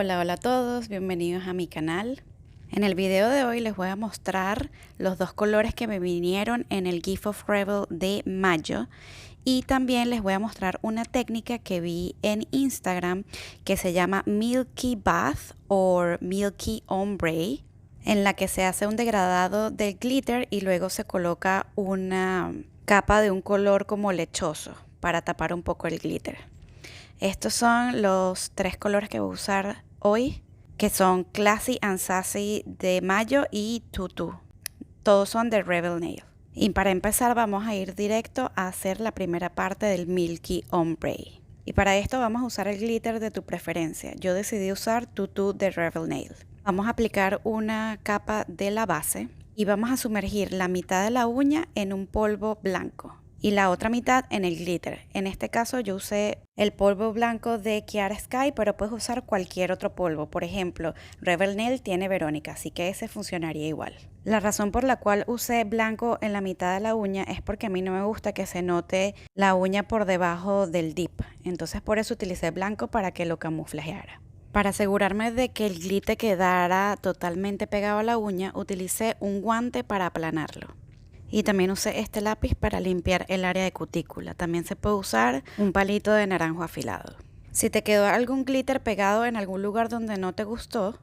Hola a todos, bienvenidos a mi canal. En el video de hoy les voy a mostrar los dos colores que me vinieron en el Gift of Rebel de mayo y también les voy a mostrar una técnica que vi en Instagram que se llama Milky Bath o Milky Ombre, en la que se hace un degradado del glitter y luego se coloca una capa de un color como lechoso para tapar un poco el glitter. Estos son los tres colores que voy a usar hoy, que son Classy and Sassy de mayo y Tutu. Todos son de Rebel Nail. Y para empezar vamos a ir directo a hacer la primera parte del Milky Ombre. Y para esto vamos a usar el glitter de tu preferencia. Yo decidí usar Tutu de Rebel Nail. Vamos a aplicar una capa de la base y vamos a sumergir la mitad de la uña en un polvo blanco y la otra mitad en el glitter. En este caso yo usé el polvo blanco de Kiara Sky, pero puedes usar cualquier otro polvo. Por ejemplo, Rebel Nail tiene Verónica, así que ese funcionaría igual. La razón por la cual usé blanco en la mitad de la uña es porque a mí no me gusta que se note la uña por debajo del dip. Entonces por eso utilicé blanco para que lo camuflajeara. Para asegurarme de que el glitter quedara totalmente pegado a la uña, utilicé un guante para aplanarlo. Y también usé este lápiz para limpiar el área de cutícula. También se puede usar un palito de naranjo afilado. Si te quedó algún glitter pegado en algún lugar donde no te gustó,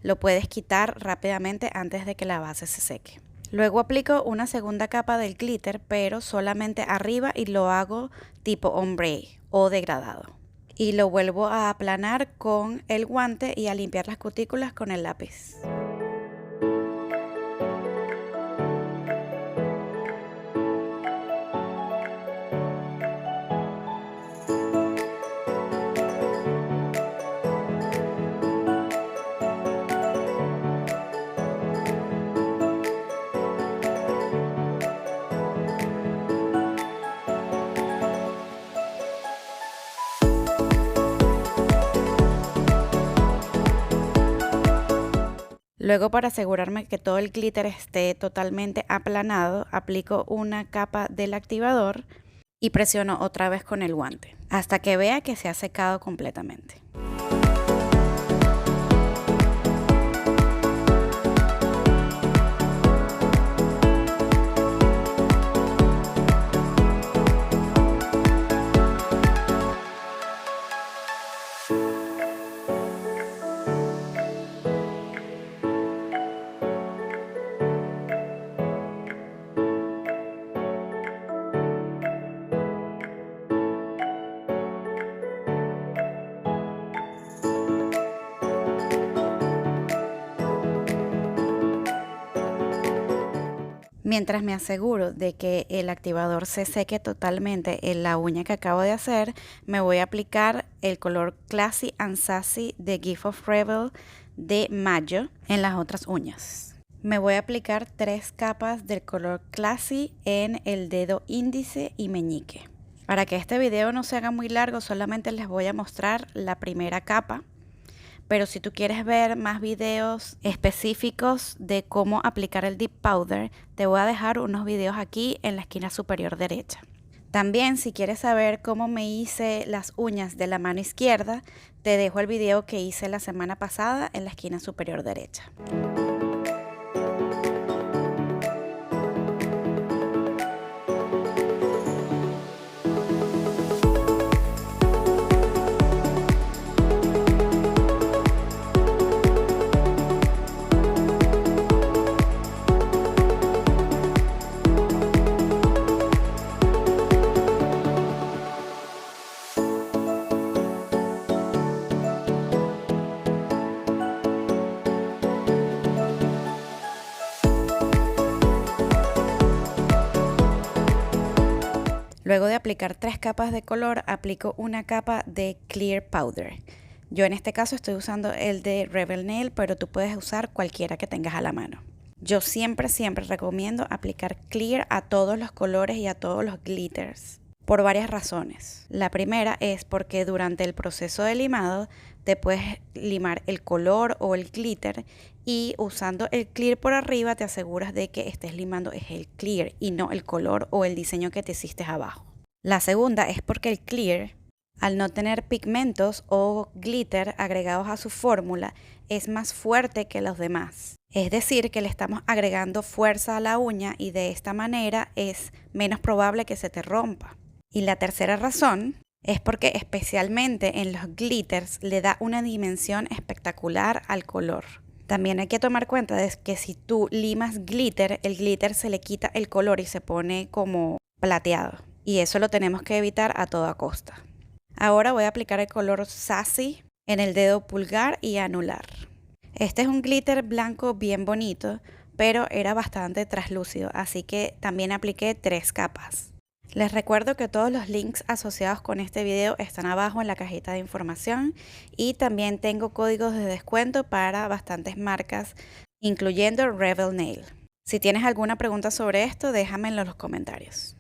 lo puedes quitar rápidamente antes de que la base se seque. Luego aplico una segunda capa del glitter, pero solamente arriba y lo hago tipo ombre o degradado. Y lo vuelvo a aplanar con el guante y a limpiar las cutículas con el lápiz. Luego, para asegurarme que todo el glitter esté totalmente aplanado, aplico una capa del activador y presiono otra vez con el guante hasta que vea que se ha secado completamente. Mientras me aseguro de que el activador se seque totalmente en la uña que acabo de hacer, me voy a aplicar el color Classy and Sassy de Gift of Rebel de mayo en las otras uñas. Me voy a aplicar 3 capas del color Classy en el dedo índice y meñique. Para que este video no se haga muy largo, solamente les voy a mostrar la primera capa. Pero si tú quieres ver más videos específicos de cómo aplicar el Dip Powder, te voy a dejar unos videos aquí en la esquina superior derecha. También, si quieres saber cómo me hice las uñas de la mano izquierda, te dejo el video que hice la semana pasada en la esquina superior derecha. Luego de aplicar 3 capas de color, aplico una capa de Clear Powder. Yo en este caso estoy usando el de Rebel Nail, pero tú puedes usar cualquiera que tengas a la mano. Yo siempre recomiendo aplicar Clear a todos los colores y a todos los glitters, por varias razones. La primera es porque durante el proceso de limado te puedes limar el color o el glitter y usando el clear por arriba te aseguras de que estés limando es el clear y no el color o el diseño que te hiciste abajo. La segunda es porque el clear al no tener pigmentos o glitter agregados a su fórmula, es más fuerte que los demás. Es decir, que le estamos agregando fuerza a la uña y de esta manera es menos probable que se te rompa. Y la tercera razón es porque especialmente en los glitters le da una dimensión espectacular al color. También hay que tomar cuenta de que si tú limas glitter, el glitter se le quita el color y se pone como plateado. Y eso lo tenemos que evitar a toda costa. Ahora voy a aplicar el color Sassy en el dedo pulgar y anular. Este es un glitter blanco bien bonito, pero era bastante traslúcido, así que también apliqué 3 capas. Les recuerdo que todos los links asociados con este video están abajo en la cajita de información y también tengo códigos de descuento para bastantes marcas, incluyendo Rebel Nail. Si tienes alguna pregunta sobre esto, déjamelo en los comentarios.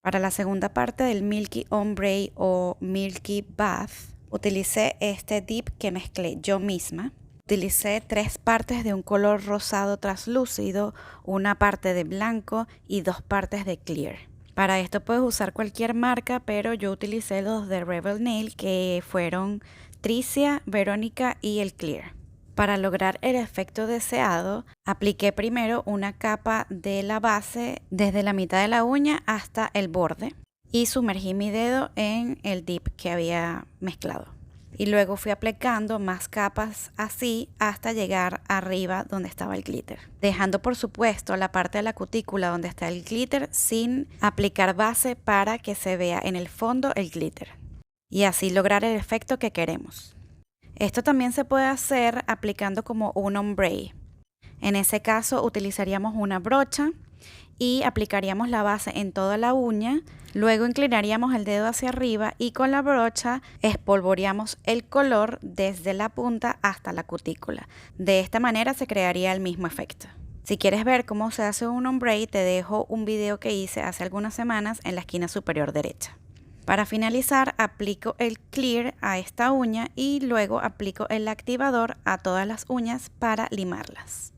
Para la segunda parte del Milky Ombre o Milky Bath, utilicé este dip que mezclé yo misma. Utilicé 3 partes de un color rosado translúcido, una parte de blanco y 2 partes de clear. Para esto puedes usar cualquier marca, pero yo utilicé los de Rebel Nail, que fueron Tricia, Verónica y el clear. Para lograr el efecto deseado, apliqué primero una capa de la base desde la mitad de la uña hasta el borde y sumergí mi dedo en el dip que había mezclado. Y luego fui aplicando más capas así hasta llegar arriba donde estaba el glitter, dejando por supuesto la parte de la cutícula donde está el glitter sin aplicar base para que se vea en el fondo el glitter y así lograr el efecto que queremos. Esto también se puede hacer aplicando como un ombre. En ese caso utilizaríamos una brocha y aplicaríamos la base en toda la uña, luego inclinaríamos el dedo hacia arriba y con la brocha espolvoreamos el color desde la punta hasta la cutícula. De esta manera se crearía el mismo efecto. Si quieres ver cómo se hace un ombre, te dejo un video que hice hace algunas semanas en la esquina superior derecha. Para finalizar, aplico el clear a esta uña y luego aplico el activador a todas las uñas para limarlas.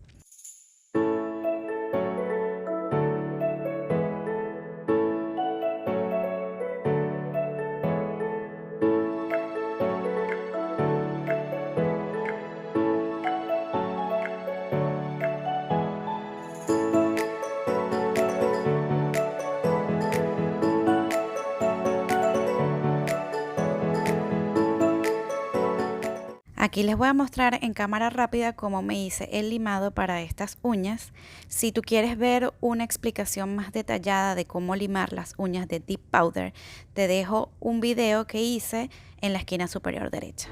Aquí les voy a mostrar en cámara rápida cómo me hice el limado para estas uñas. Si tú quieres ver una explicación más detallada de cómo limar las uñas de Dip Powder, te dejo un video que hice en la esquina superior derecha.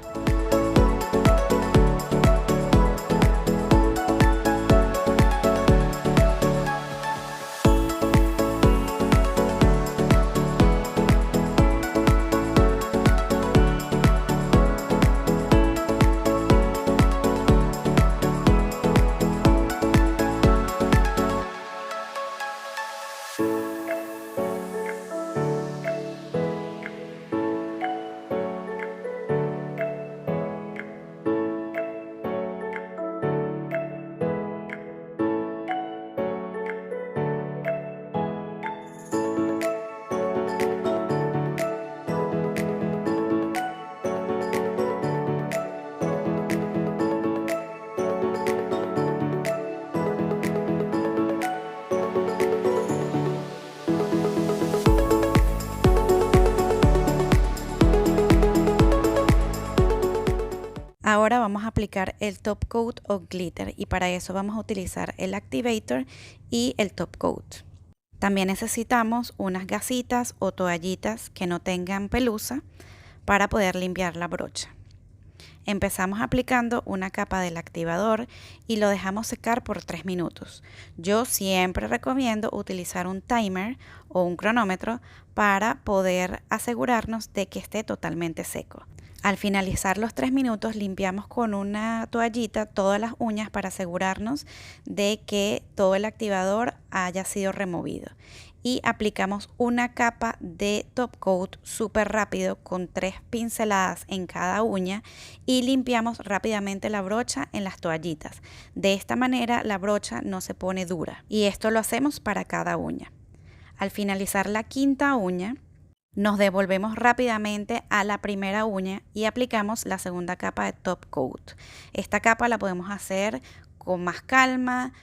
aplicar el top coat o glitter y para eso vamos a utilizar el activator y el top coat. También necesitamos unas gasitas o toallitas que no tengan pelusa para poder limpiar la brocha. Empezamos aplicando una capa del activador y lo dejamos secar por 3 minutos. Yo siempre recomiendo utilizar un timer o un cronómetro para poder asegurarnos de que esté totalmente seco. Al finalizar los 3 minutos limpiamos con una toallita todas las uñas para asegurarnos de que todo el activador haya sido removido. Y aplicamos una capa de top coat súper rápido con 3 pinceladas en cada uña y limpiamos rápidamente la brocha en las toallitas. De esta manera la brocha no se pone dura y esto lo hacemos para cada uña. Al finalizar la quinta uña, nos devolvemos rápidamente a la primera uña y aplicamos la segunda capa de top coat. Esta capa la podemos hacer con más calma,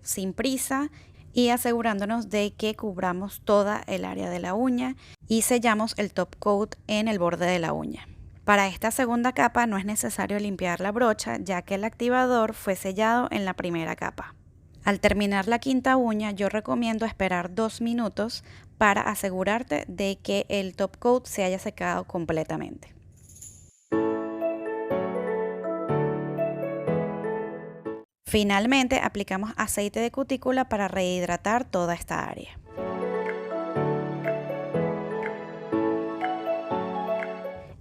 sin prisa y asegurándonos de que cubramos toda el área de la uña y sellamos el top coat en el borde de la uña. Para esta segunda capa no es necesario limpiar la brocha ya que el activador fue sellado en la primera capa. Al terminar la quinta uña yo recomiendo esperar 2 minutos para asegurarte de que el top coat se haya secado completamente. Finalmente aplicamos aceite de cutícula para rehidratar toda esta área.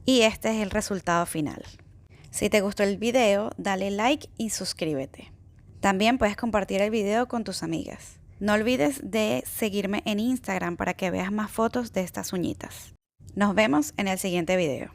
Y este es el resultado final. Si te gustó el video, dale like y suscríbete. También puedes compartir el video con tus amigas. No olvides de seguirme en Instagram para que veas más fotos de estas uñitas. Nos vemos en el siguiente video.